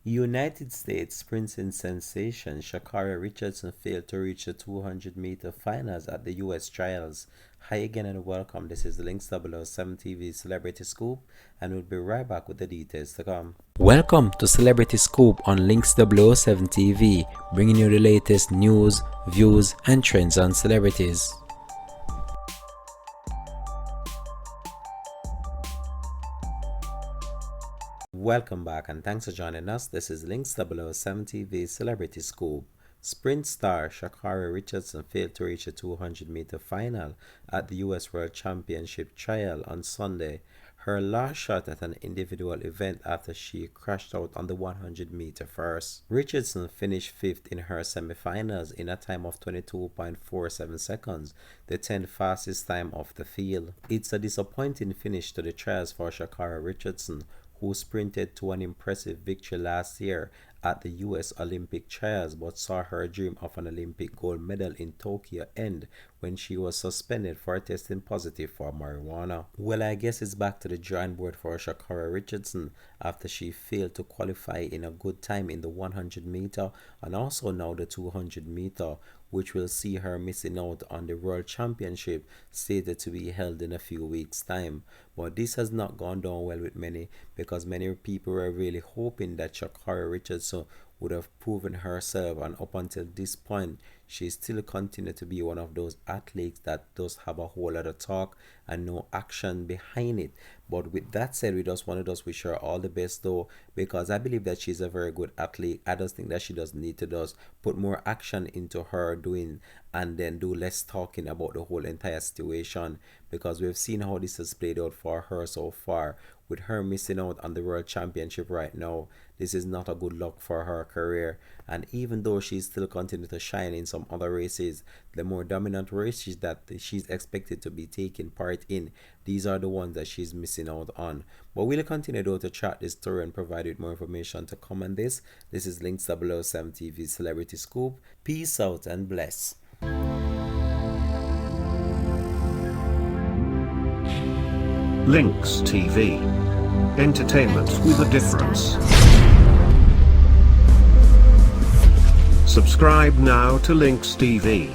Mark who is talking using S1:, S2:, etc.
S1: United States sprinting sensation Sha'Carri Richardson failed to reach the 200-meter finals at the U.S. trials. Hi again and welcome. This is the Links 007 TV Celebrity Scoop, and we'll be right back with the details to come. Welcome to Celebrity Scoop on Links 007 TV, bringing you the latest news, views, and trends on celebrities. Welcome back and thanks for joining us. This is Links 007 TV Celebrity Scoop. Sprint star Sha'Carri Richardson failed to reach the 200-meter final at the U.S. World Championship trial on Sunday, her last shot at an individual event after she crashed out on the 100-meter first. Richardson finished 5th in her semifinals in a time of 22.47 seconds, the 10th fastest time of the field. It's a disappointing finish to the trials for Sha'Carri Richardson, who sprinted to an impressive victory last year at the U.S. Olympic trials but saw her dream of an Olympic gold medal in Tokyo end when she was suspended for testing positive for marijuana. Well, I guess it's back to the drawing board for Sha'Carri Richardson after she failed to qualify in a good time in the 100-meter and also now the 200-meter, which will see her missing out on the World Championship stated to be held in a few weeks' time. But this has not gone down well with many, because many people were really hoping that Sha'Carri Richardson would have proven herself, and up until this point she still continued to be one of those athletes that does have a whole lot of talk and no action behind it. But with that said, we just want to just wish her all the best though, because I believe that she's a very good athlete. I just think that she does need to just put more action into her doing and then do less talking about the whole entire situation, because we've seen how this has played out for her so far. With her missing out on the World Championship right now, this is not a good look for her career. And even though she's still continuing to shine in some other races, the more dominant races that she's expected to be taking part in, these are the ones that she's missing out on. But we'll continue though to track this story and provide you with more information to come on this. This is Links 007 TV Celebrity Scoop. Peace out and bless.
S2: Links TV. Entertainment with a difference. Subscribe now to Links TV.